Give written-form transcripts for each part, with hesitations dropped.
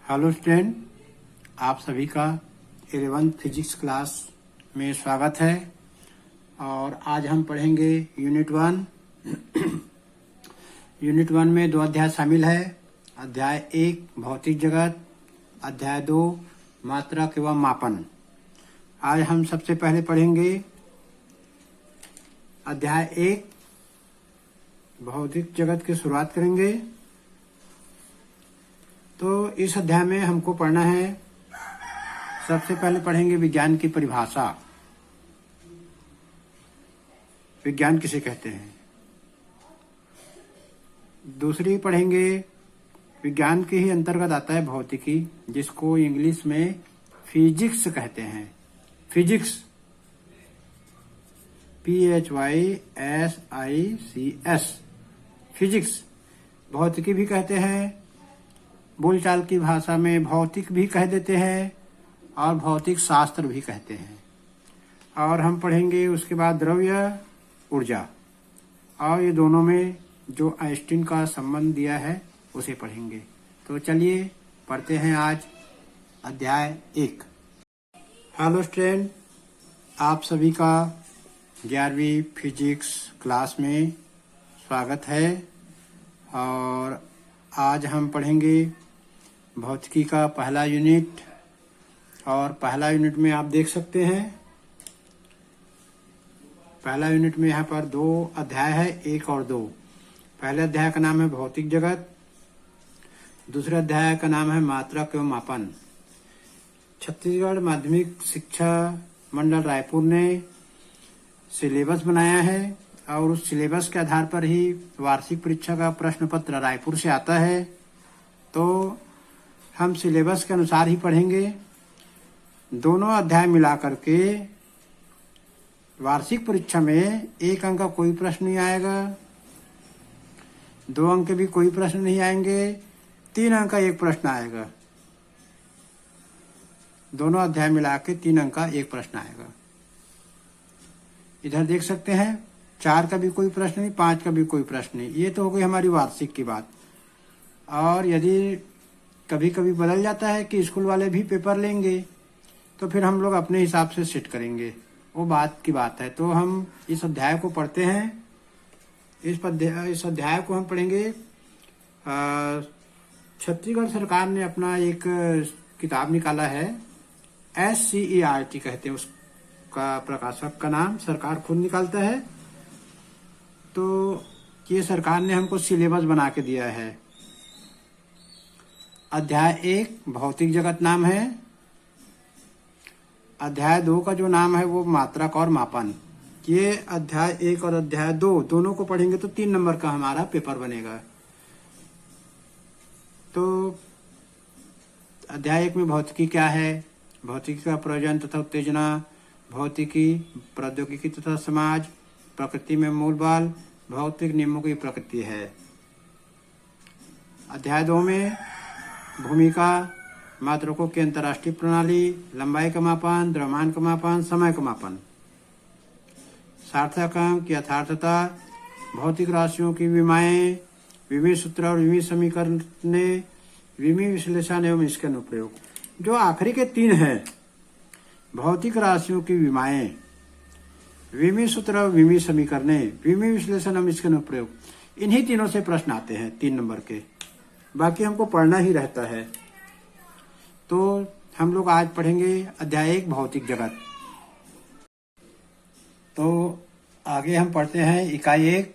Hello student, आप सभी का 11th फिजिक्स क्लास में स्वागत है। और आज हम पढ़ेंगे यूनिट 1। यूनिट 1 में 2 अध्याय शामिल है। अध्याय 1 भौतिक जगत, अध्याय 2 मात्रक एवं मापन। आज हम सबसे पहले पढ़ेंगे अध्याय 1 भौतिक जगत की शुरुआत करेंगे। तो इस अध्याय में हमको पढ़ना है, सबसे पहले पढ़ेंगे विज्ञान की परिभाषा। विज्ञान किसे कहते हैं। दूसरी पढ़ेंगे विज्ञान के ही अंतर्गत आता है भौतिकी, जिसको इंग्लिश में फिजिक्स कहते हैं। Physics PHYSICS physics. भौतिकी भी कहते हैं, बोलचाल की भाषा में भौतिक भी कह देते हैं और भौतिक शास्त्र भी कहते हैं। और हम पढ़ेंगे उसके बाद द्रव्य ऊर्जा, और ये दोनों में जो आइंस्टीन का संबंध दिया है उसे पढ़ेंगे। तो चलिए पढ़ते हैं आज अध्याय 1। हेलो स्टूडेंट, आप सभी का 11वीं फिजिक्स क्लास में स्वागत है। और आज हम पढ़ेंगे भौतिकी का पहला यूनिट। और पहला यूनिट में आप देख सकते हैं, पहला यूनिट में यहाँ पर 2 अध्याय है, 1 और 2। पहले अध्याय का नाम है भौतिक जगत, दूसरे अध्याय का नाम है मात्रक एवं मापन। छत्तीसगढ़ माध्यमिक शिक्षा मंडल रायपुर ने सिलेबस बनाया है और उस सिलेबस के आधार पर ही वार्षिक परीक्षा का प्रश्न पत्र रायपुर से आता है। तो हम सिलेबस के अनुसार ही पढ़ेंगे। दोनों अध्याय मिला करके वार्षिक परीक्षा में 1 अंक का कोई प्रश्न नहीं आएगा, 2 अंक के भी कोई प्रश्न नहीं आएंगे, 3 अंक का एक प्रश्न आएगा। दोनों अध्याय मिला के 3 अंक का एक प्रश्न आएगा। इधर देख सकते हैं, 4 का भी कोई प्रश्न नहीं, 5 का भी कोई प्रश्न नहीं। ये तो हो गई हमारी वार्षिक की बात। और यदि कभी कभी बदल जाता है कि स्कूल वाले भी पेपर लेंगे, तो फिर हम लोग अपने हिसाब से सेट करेंगे, वो बात की बात है। तो हम इस अध्याय को पढ़ते हैं। इस अध्याय को हम पढ़ेंगे। छत्तीसगढ़ सरकार ने अपना एक किताब निकाला है, SCERT कहते हैं उसका, प्रकाशक का नाम सरकार खुद निकालता है। तो ये सरकार ने हमको सिलेबस बना के दिया है। अध्याय 1 भौतिक जगत नाम है, अध्याय 2 का जो नाम है वो मात्रक और मापन। ये अध्याय 1 और अध्याय 2 दोनों को पढ़ेंगे तो 3 नंबर का हमारा पेपर बनेगा। तो अध्याय 1 में भौतिकी क्या है, भौतिकी का प्रयोजन तथा उत्तेजना, भौतिकी, प्रौद्योगिकी तथा समाज, प्रकृति में मूल बल, भौतिक नियमों की प्रकृति है। अध्याय 2 में भूमिका, मात्रकों की अंतर्राष्ट्रीय प्रणाली, लंबाई का मापन, द्रव्यमान का मापन, समय का मापन। सार्थक अंक, यथार्थता, भौतिक राशियों की विमाएं, विमीय सूत्र और विमीय समीकरण, विमीय विश्लेषण एवं इसके अनुप्रयोग। जो आखिरी के 3 हैं, भौतिक राशियों की विमाएं, विमीय सूत्र और विमीय समीकरण, विमीय विश्लेषण एवं इसके अनुप्रयोग, इन्हीं तीनों से प्रश्न आते हैं 3 नंबर के। बाकी हमको पढ़ना ही रहता है। तो हम लोग आज पढ़ेंगे अध्याय 1 भौतिक जगत। तो आगे हम पढ़ते हैं इकाई 1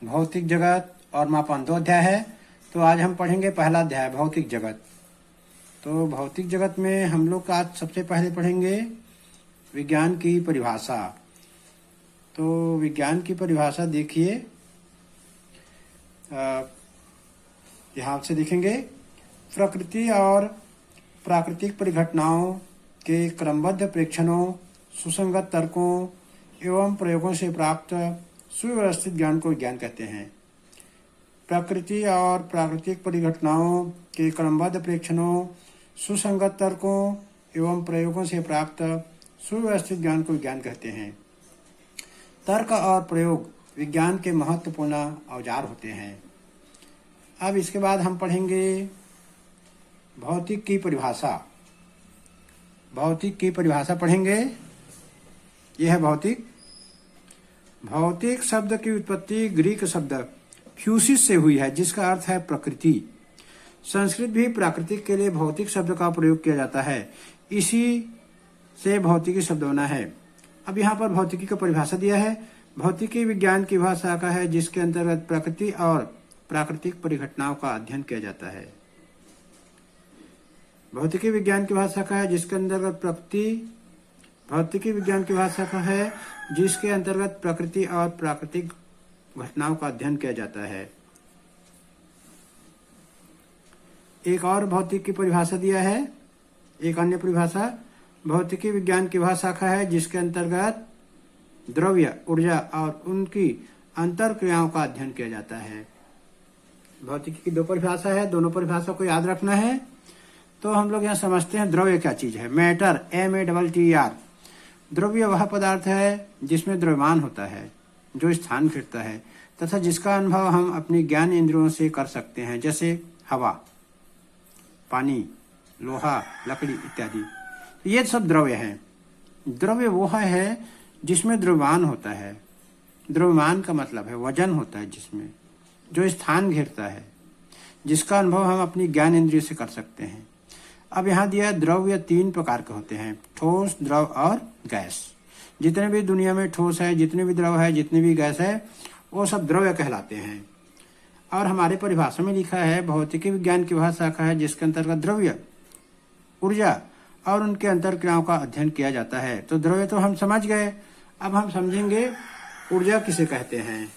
भौतिक जगत और मापन। 2 अध्याय है, तो आज हम पढ़ेंगे पहला अध्याय भौतिक जगत। तो भौतिक जगत में हम लोग आज सबसे पहले पढ़ेंगे विज्ञान की परिभाषा। तो विज्ञान की परिभाषा देखिए, यहाँ से देखेंगे, प्रकृति और प्राकृतिक परिघटनाओं के क्रमबद्ध प्रेक्षणों, सुसंगत तर्कों एवं प्रयोगों से प्राप्त सुव्यवस्थित ज्ञान को विज्ञान कहते हैं। प्रकृति और प्राकृतिक परिघटनाओं के क्रमबद्ध प्रेक्षणों, सुसंगत तर्कों एवं प्रयोगों से प्राप्त सुव्यवस्थित ज्ञान को विज्ञान कहते हैं। तर्क और प्रयोग विज्ञान के महत्वपूर्ण औजार होते हैं। अब इसके बाद हम पढ़ेंगे भौतिक की परिभाषा, भौतिक की परिभाषा पढ़ेंगे। यह है भौतिक। भौतिक शब्द की उत्पत्ति ग्रीक शब्द फ्यूसिस से हुई है, जिसका अर्थ है प्रकृति। संस्कृत भी प्राकृतिक के लिए भौतिक शब्द का प्रयोग किया जाता है, इसी से भौतिकी शब्द बना है। अब यहाँ पर भौतिकी का परिभाषा दिया है। भौतिकी विज्ञान की वह शाखा है जिसके अंतर्गत प्रकृति और प्राकृतिक परिघटनाओं का अध्ययन किया जाता है। भौतिकी विज्ञान की वह शाखा है जिसके अंतर्गत भौतिकी विज्ञान की वह शाखा है जिसके अंतर्गत प्रकृति और प्राकृतिक घटनाओं का अध्ययन किया जाता है। एक और भौतिक की परिभाषा दिया है, एक अन्य परिभाषा। भौतिकी विज्ञान की वह शाखा है जिसके अंतर्गत द्रव्य, ऊर्जा और उनकी अंतर क्रियाओं का अध्ययन किया जाता है। भौतिकी की दो परिभाषा है, दोनों परिभाषा को याद रखना है। तो हम लोग यहाँ समझते हैं द्रव्य क्या चीज है। Matter, MATTER। द्रव्य वह पदार्थ है जिसमें द्रव्यमान होता है, जो स्थान घेरता है तथा जिसका अनुभव हम अपनी ज्ञान इंद्रियों से कर सकते हैं, जैसे हवा, पानी, लोहा, लकड़ी इत्यादि। ये सब द्रव्य हैं। द्रव्य वो है जिसमें द्रव्यमान होता है। द्रव्यमान का मतलब है वजन होता है, जिसमें जो स्थान घेरता है, जिसका अनुभव हम अपनी ज्ञान इंद्रिय से कर सकते हैं। अब यहाँ दिया द्रव्य 3 प्रकार के होते हैं, ठोस, द्रव और गैस। जितने भी दुनिया में ठोस है, जितने भी द्रव है, जितने भी गैस है, वो सब द्रव्य कहलाते हैं। और हमारे परिभाषा में लिखा है भौतिकी विज्ञान की वह शाखा है जिसके अंतर्गत द्रव्य, ऊर्जा और उनके अंतर क्रियाओं का अध्ययन किया जाता है। तो द्रव्य तो हम समझ गए, अब हम समझेंगे ऊर्जा किसे कहते हैं।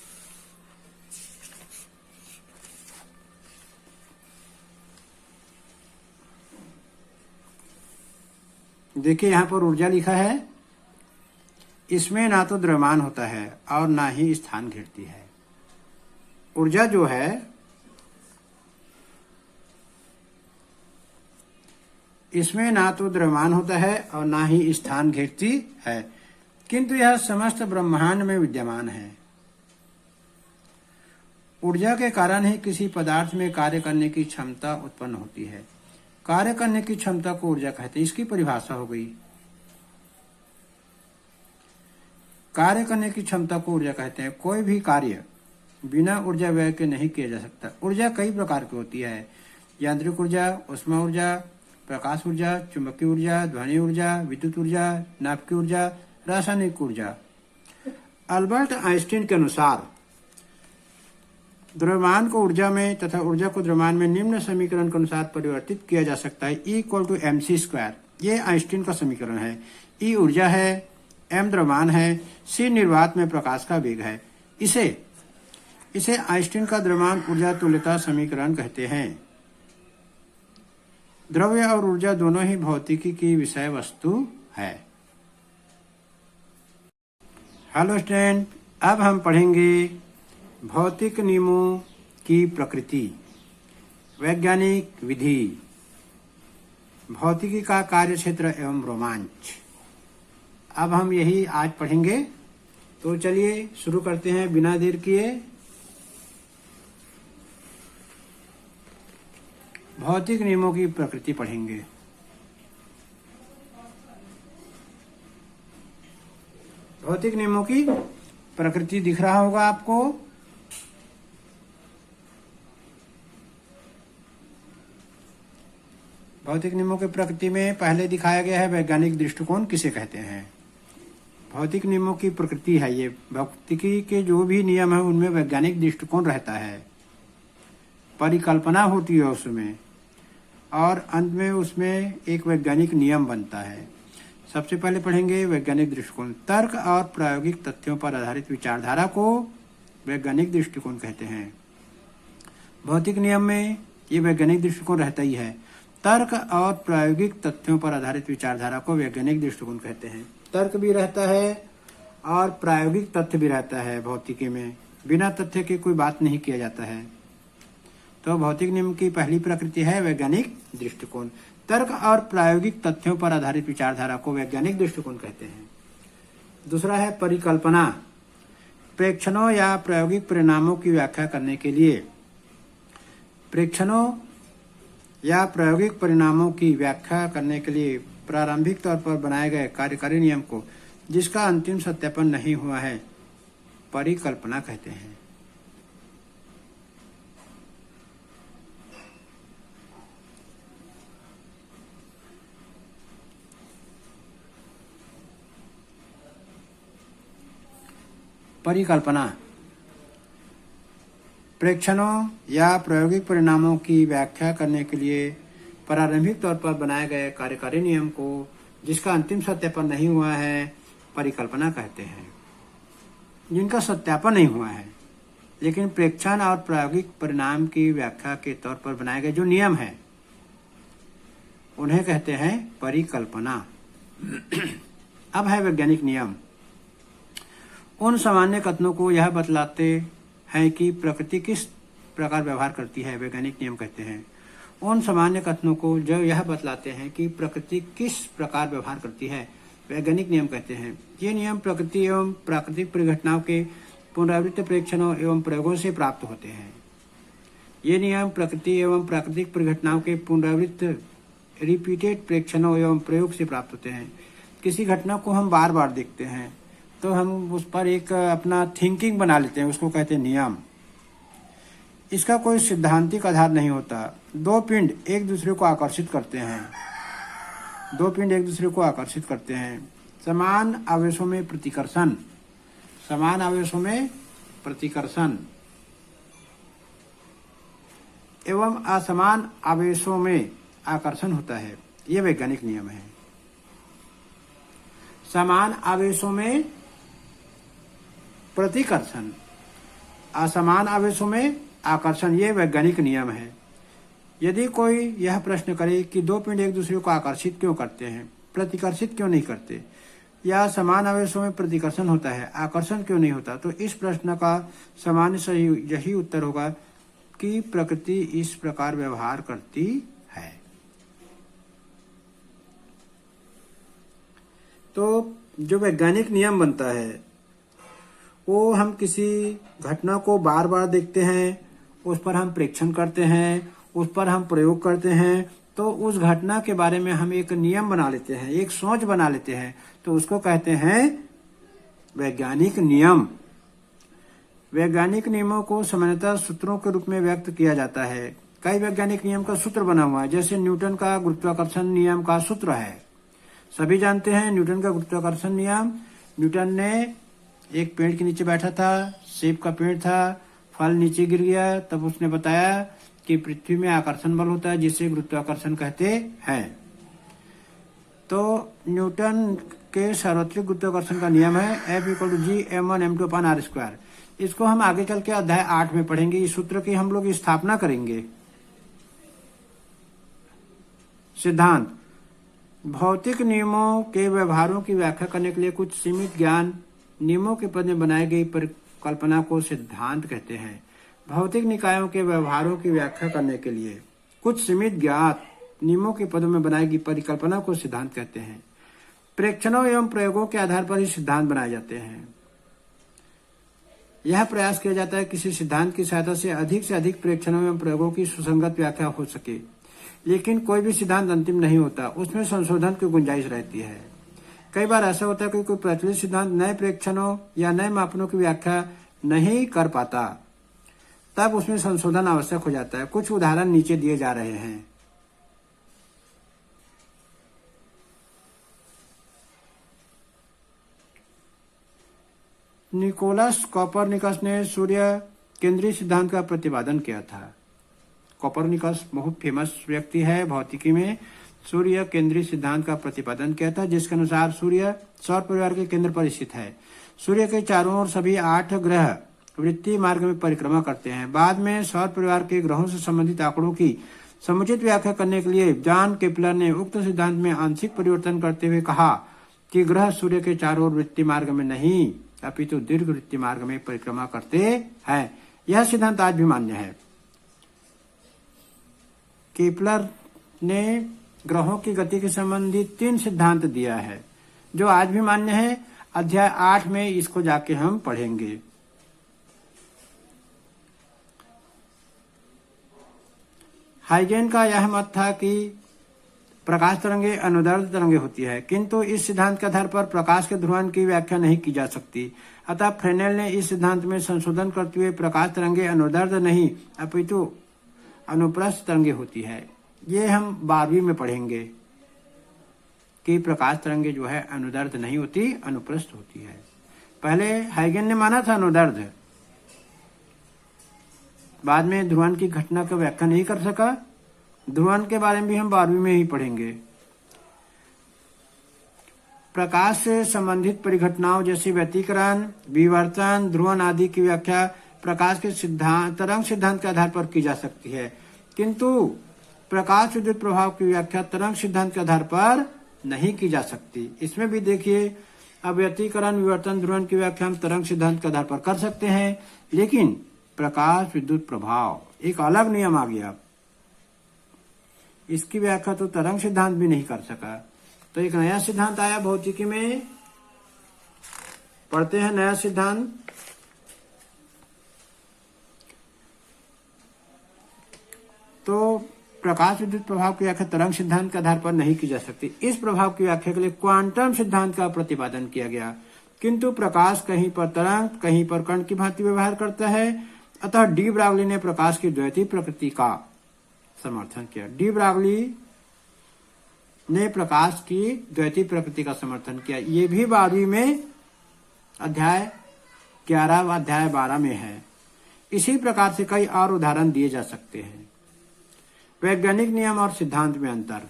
देखिए यहाँ पर ऊर्जा लिखा है, इसमें ना तो द्रव्यमान होता है और ना ही स्थान घेरती है। ऊर्जा जो है इसमें ना तो द्रव्यमान होता है और ना ही स्थान घेरती है, किंतु यह समस्त ब्रह्मांड में विद्यमान है। ऊर्जा के कारण ही किसी पदार्थ में कार्य करने की क्षमता उत्पन्न होती है। कार्य करने की क्षमता को ऊर्जा कहते हैं। इसकी परिभाषा हो गई। कार्य करने की क्षमता को ऊर्जा कहते हैं। कोई भी कार्य बिना ऊर्जा व्यय के नहीं किया जा सकता। ऊर्जा कई प्रकार की होती है, यांत्रिक ऊर्जा, ऊष्मा ऊर्जा, प्रकाश ऊर्जा, चुंबकीय ऊर्जा, ध्वनि ऊर्जा, विद्युत ऊर्जा, नाभिकीय ऊर्जा, रासायनिक ऊर्जा। अल्बर्ट आइंस्टीन के अनुसार द्रव्यमान को ऊर्जा में तथा ऊर्जा को द्रव्यमान में निम्न समीकरण के अनुसार परिवर्तित किया जा सकता है, E=mc²। ये आइंस्टीन का समीकरण है। E ऊर्जा है, M द्रव्यमान है, C निर्वात में प्रकाश का वेग है। इसे आइंस्टीन का द्रव्यमान ऊर्जा तुल्यता समीकरण कहते हैं। द्रव्य और ऊर्जा दोनों ही भौतिकी की विषय वस्तु है। हेलो स्टूडेंट, अब हम पढ़ेंगे भौतिक नियमों की प्रकृति, वैज्ञानिक विधि, भौतिकी का कार्यक्षेत्र एवं रोमांच। अब हम यही आज पढ़ेंगे। तो चलिए शुरू करते हैं बिना देर किए। भौतिक नियमों की प्रकृति पढ़ेंगे। भौतिक नियमों की प्रकृति दिख रहा होगा आपको। भौतिक नियमों की प्रकृति में पहले दिखाया गया है वैज्ञानिक दृष्टिकोण किसे कहते हैं। भौतिक नियमों की प्रकृति है ये। भौतिकी के जो भी नियम है उनमें वैज्ञानिक दृष्टिकोण रहता है, परिकल्पना होती है उसमें, और अंत में उसमें एक वैज्ञानिक नियम बनता है। सबसे पहले पढ़ेंगे वैज्ञानिक दृष्टिकोण। तर्क और प्रायोगिक तथ्यों पर आधारित विचारधारा को वैज्ञानिक दृष्टिकोण कहते हैं। भौतिक नियम में ये वैज्ञानिक दृष्टिकोण रहता ही है। तर्क और प्रायोगिक तथ्यों पर आधारित विचारधारा को वैज्ञानिक दृष्टिकोण कहते हैं। तर्क भी रहता है और प्रायोगिक तथ्य भी रहता है। भौतिकी में बिना तथ्य के कोई बात नहीं किया जाता है। तो भौतिक नियम की पहली प्रकृति है वैज्ञानिक दृष्टिकोण। तर्क और प्रायोगिक तथ्यों पर आधारित विचारधारा को वैज्ञानिक दृष्टिकोण कहते हैं। दूसरा है परिकल्पना। प्रेक्षणों या प्रायोगिक परिणामों की व्याख्या करने के लिए प्रेक्षणों या प्रायोगिक परिणामों की व्याख्या करने के लिए प्रारंभिक तौर पर बनाए गए कार्यकारी नियम को जिसका अंतिम सत्यापन नहीं हुआ है परिकल्पना कहते हैं। परिकल्पना प्रेक्षणों या प्रायोगिक परिणामों की व्याख्या करने के लिए प्रारंभिक तौर पर बनाए गए कार्यकारी नियम को जिसका अंतिम सत्यापन नहीं हुआ है परिकल्पना कहते हैं। जिनका सत्यापन नहीं हुआ है लेकिन प्रेक्षण और प्रायोगिक परिणाम की व्याख्या के तौर पर बनाए गए जो नियम हैं उन्हें कहते हैं परिकल्पना। अब है वैज्ञानिक नियम। उन सामान्य कथनों को यह बतलाते हैं कि प्रकृति किस प्रकार व्यवहार करती है वैज्ञानिक नियम कहते हैं। उन सामान्य कथनों को जो यह बतलाते हैं कि प्रकृति किस प्रकार व्यवहार करती है वैज्ञानिक नियम कहते हैं। ये नियम प्रकृति एवं प्राकृतिक परिघटनाओं के पुनरावृत्त प्रेक्षणों एवं प्रयोगों से प्राप्त होते हैं। ये नियम प्रकृति एवं प्राकृतिक परिघटनाओं के पुनरावृत्त रिपीटेड प्रेक्षणों एवं प्रयोग से प्राप्त होते हैं। किसी घटना को हम बार बार देखते हैं तो हम उस पर एक अपना थिंकिंग बना लेते हैं, उसको कहते हैं नियम। इसका कोई सिद्धांतिक आधार नहीं होता। दो पिंड एक दूसरे को आकर्षित करते हैं। दो पिंड एक दूसरे को आकर्षित करते हैं। समान आवेशों में प्रतिकर्षण, समान आवेशों में प्रतिकर्षण एवं असमान आवेशों में आकर्षण होता है। यह वैज्ञानिक नियम है। समान आवेशों में प्रतिकर्षण, असमान आवेशों में आकर्षण, ये वैज्ञानिक नियम है। यदि कोई यह प्रश्न करे कि दो पिंड एक दूसरे को आकर्षित क्यों करते हैं, प्रतिकर्षित क्यों नहीं करते, या समान आवेशों में प्रतिकर्षण होता है आकर्षण क्यों नहीं होता, तो इस प्रश्न का सामान्य सही यही उत्तर होगा कि प्रकृति इस प्रकार व्यवहार करती है। तो जो वैज्ञानिक नियम बनता है वो हम किसी घटना को बार बार देखते हैं, उस पर हम प्रेक्षण करते हैं, उस पर हम प्रयोग करते हैं, तो उस घटना के बारे में हम एक नियम बना लेते हैं, एक सोच बना लेते हैं, तो उसको कहते हैं वैज्ञानिक नियम। वैज्ञानिक नियमों को सामान्यतः सूत्रों के रूप में व्यक्त किया जाता है। कई वैज्ञानिक नियम का सूत्र बना हुआ है, जैसे न्यूटन का गुरुत्वाकर्षण नियम का सूत्र है। सभी जानते हैं न्यूटन का गुरुत्वाकर्षण नियम। न्यूटन ने एक पेड़ के नीचे बैठा था, सेब का पेड़ था, फल नीचे गिर गया, तब उसने बताया कि पृथ्वी में आकर्षण बल होता है जिसे गुरुत्वाकर्षण कहते हैं। तो न्यूटन के सार्वत्रिक गुरुत्वाकर्षण का नियम है F=G m1m2/r²। इसको हम आगे चल के अध्याय 8 में पढ़ेंगे। इस सूत्र की हम लोग स्थापना करेंगे। सिद्धांत भौतिक नियमों के व्यवहारों की व्याख्या करने के लिए कुछ सीमित ज्ञान नियमों के पद में बनाई गई परिकल्पना को सिद्धांत कहते हैं। भौतिक निकायों के व्यवहारों की व्याख्या करने के लिए कुछ सीमित ज्ञात नियमों के पदों में बनाई गई परिकल्पना को सिद्धांत कहते हैं। प्रेक्षणों एवं प्रयोगों के आधार पर ही सिद्धांत बनाए जाते हैं। यह प्रयास किया जाता है किसी सिद्धांत की सहायता से अधिक प्रेक्षणों एवं प्रयोगों की सुसंगत व्याख्या हो सके। लेकिन कोई भी सिद्धांत अंतिम नहीं होता, उसमें संशोधन की गुंजाइश रहती है। कई बार ऐसा होता है कि कोई प्रचलित सिद्धांत नए प्रेक्षणों या नए मापनों की व्याख्या नहीं कर पाता, तब उसमें संशोधन आवश्यक हो जाता है। कुछ उदाहरण नीचे दिए जा रहे हैं। निकोलस कोपरनिकस ने सूर्य केंद्रीय सिद्धांत का प्रतिपादन किया था। कोपरनिकस बहुत फेमस व्यक्ति है भौतिकी में। सूर्य केंद्रीय सिद्धांत का प्रतिपादन किया था, जिसके अनुसार सूर्य सौर परिवार के केंद्र पर स्थित है। सूर्य के चारों ओर सभी 8 ग्रह वृत्तीय मार्ग में परिक्रमा करते हैं। बाद में सौर परिवार के ग्रहों से संबंधित आंकड़ों की समुचित व्याख्या करने के लिए जॉन केपलर ने उक्त सिद्धांत में आंशिक परिवर्तन करते हुए कहा कि ग्रह सूर्य के चारों ओर वृत्तीय मार्ग में नहीं अपितु दीर्घ वृत्तीय मार्ग में परिक्रमा करते हैं। यह सिद्धांत आज भी मान्य है। केपलर ने ग्रहों की गति के संबंधित 3 सिद्धांत दिया है जो आज भी मान्य है। अध्याय 8 में इसको जाके हम पढ़ेंगे। हाइजेन का यह मत था कि प्रकाश तरंगे अनुदैर्ध्य तरंगे होती है, किंतु इस सिद्धांत के आधार पर प्रकाश के ध्रुवण की व्याख्या नहीं की जा सकती। अतः फ्रेनेल ने इस सिद्धांत में संशोधन करते हुए प्रकाश तरंगे अनुदैर्ध्य नहीं अपितु अनुप्रस्थ तरंगे होती है। ये हम 12वीं में पढ़ेंगे कि प्रकाश तरंगे जो है अनुदैर्ध्य नहीं होती, अनुप्रस्थ होती है। पहले हाइगेन ने माना था अनुदैर्ध्य, बाद में ध्रुवण की घटना का व्याख्या नहीं कर सका। ध्रुवण के बारे में भी हम 12वीं में ही पढ़ेंगे। प्रकाश से संबंधित परिघटनाओं जैसे व्यतिकरण, विवर्तन, ध्रुवण आदि की व्याख्या प्रकाश के सिद्धांत तरंग सिद्धांत के आधार पर की जा सकती है, किंतु प्रकाश विद्युत प्रभाव की व्याख्या तरंग सिद्धांत के आधार पर नहीं की जा सकती। इसमें भी देखिए, अब व्यतिकरण, विवर्तन, ध्रुवण की व्याख्या हम तरंग सिद्धांत के आधार पर कर सकते हैं, लेकिन प्रकाश विद्युत प्रभाव एक अलग नियम आ गया, इसकी व्याख्या तो तरंग सिद्धांत भी नहीं कर सका। तो एक नया सिद्धांत आया भौतिकी में, पढ़ते हैं नया सिद्धांत। तो प्रकाश विद्युत प्रभाव की व्याख्या तरंग सिद्धांत के आधार पर नहीं की जा सकती। इस प्रभाव की व्याख्या के लिए क्वांटम सिद्धांत का प्रतिपादन किया गया, किंतु प्रकाश कहीं पर तरंग, कहीं पर कण की भांति व्यवहार करता है। अतः डी ब्रागली ने प्रकाश की द्वैतीय प्रकृति का समर्थन किया। डी ब्रागली ने प्रकाश की द्वैतीय प्रकृति का समर्थन किया। ये भी 12वीं में अध्याय 11 व अध्याय 12 में है। इसी प्रकार से कई और उदाहरण दिए जा सकते हैं। वैज्ञानिक नियम और सिद्धांत में अंतर।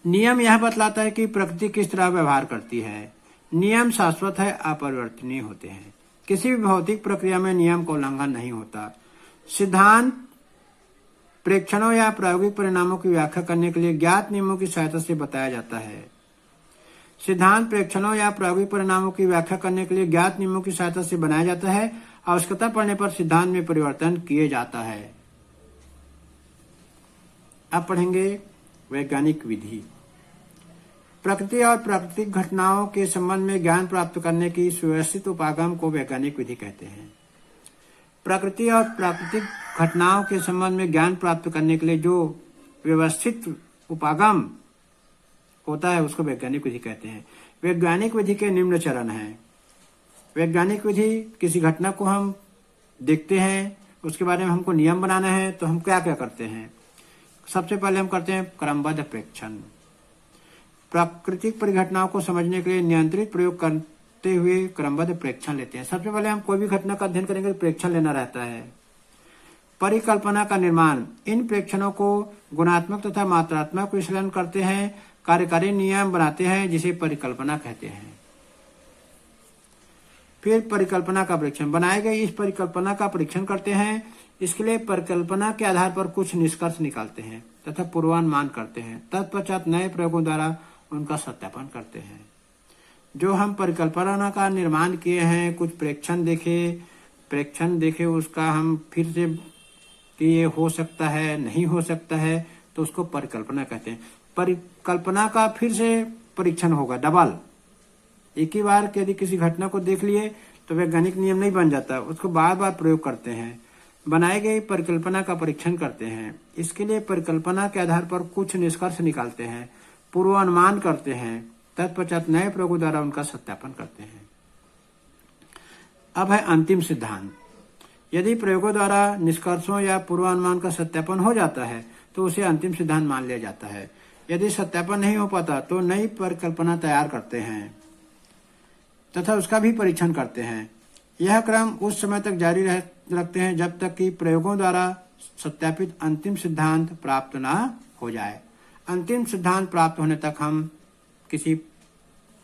नियम यह बतलाता है कि प्रकृति किस तरह व्यवहार करती है। नियम शाश्वत है, अपरिवर्तनीय होते हैं। किसी भी भौतिक प्रक्रिया में नियम का उल्लंघन नहीं होता। सिद्धांत प्रेक्षणों या प्रायोगिक परिणामों की व्याख्या करने के लिए ज्ञात नियमों की सहायता से बताया जाता है। सिद्धांत प्रेक्षणों या प्रायोगिक परिणामों की व्याख्या करने के लिए ज्ञात नियमों की सहायता से बनाया जाता है। आवश्यकता पड़ने पर सिद्धांत में परिवर्तन किए जाता है। अब पढ़ेंगे वैज्ञानिक विधि। प्रकृति और प्राकृतिक घटनाओं के संबंध में ज्ञान प्राप्त करने की सुव्यवस्थित उपागम को वैज्ञानिक विधि कहते हैं। प्रकृति और प्राकृतिक घटनाओं के संबंध में ज्ञान प्राप्त करने के लिए जो व्यवस्थित उपागम होता है उसको वैज्ञानिक विधि कहते हैं। वैज्ञानिक विधि के निम्न चरण हैं। वैज्ञानिक विधि, किसी घटना को हम देखते हैं, उसके बारे में हमको नियम बनाना है, तो हम क्या क्या करते हैं। सबसे पहले हम करते हैं क्रमबद्ध प्रेक्षण। प्राकृतिक परिघटनाओं को समझने के लिए नियंत्रित प्रयोग करते हुए क्रमबद्ध प्रेक्षण लेते हैं। सबसे पहले हम कोई भी घटना का अध्ययन करेंगे तो प्रेक्षण लेना रहता है। परिकल्पना का निर्माण। इन प्रेक्षणों को गुणात्मक तथा मात्रात्मक विश्लेषण करते हैं, कार्यकारी नियम बनाते हैं, जिसे परिकल्पना कहते हैं। फिर परिकल्पना का परीक्षण। बनाए गए इस परिकल्पना का परीक्षण करते हैं। इसके लिए परिकल्पना के आधार पर कुछ निष्कर्ष निकालते हैं तथा पूर्वानुमान करते हैं। तत्पश्चात नए प्रयोगों द्वारा उनका सत्यापन करते हैं। जो हम परिकल्पना का निर्माण किए हैं, कुछ प्रेक्षण देखे, उसका हम फिर से कि ये हो सकता है, नहीं हो सकता है, तो उसको परिकल्पना कहते हैं। परिकल्पना का फिर से परीक्षण होगा, डबल। एक ही बार यदि किसी घटना को देख लिए तो वैज्ञानिक नियम नहीं बन जाता, उसको बार बार प्रयोग करते हैं। बनाई गई परिकल्पना का परीक्षण करते हैं। इसके लिए परिकल्पना के आधार पर कुछ निष्कर्ष निकालते हैं, पूर्वानुमान करते हैं, तत्पश्चात नए प्रयोगों द्वारा उनका सत्यापन करते हैं। अब है अंतिम सिद्धांत। यदि प्रयोगों द्वारा निष्कर्षों या पूर्वानुमान का सत्यापन हो जाता है तो उसे अंतिम सिद्धांत मान लिया जाता है। यदि सत्यापन नहीं हो पाता तो नई परिकल्पना तैयार करते हैं तथा उसका भी परीक्षण करते हैं। यह क्रम उस समय तक जारी रखते हैं जब तक कि प्रयोगों द्वारा सत्यापित अंतिम सिद्धांत प्राप्त न हो जाए। अंतिम सिद्धांत प्राप्त होने तक हम किसी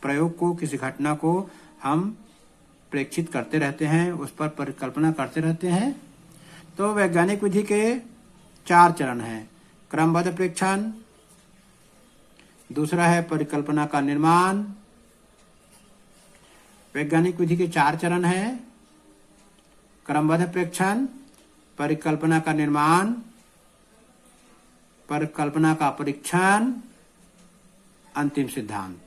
प्रयोग को, किसी घटना को हम प्रेक्षित करते रहते हैं, उस पर परिकल्पना करते रहते हैं। तो वैज्ञानिक विधि के 4 चरण हैं। क्रमबद्ध प्रेक्षण, दूसरा है परिकल्पना का निर्माण। वैज्ञानिक विधि के 4 चरण हैं। क्रमबद्ध प्रेक्षण, परिकल्पना का निर्माण, परिकल्पना का परीक्षण, अंतिम सिद्धांत।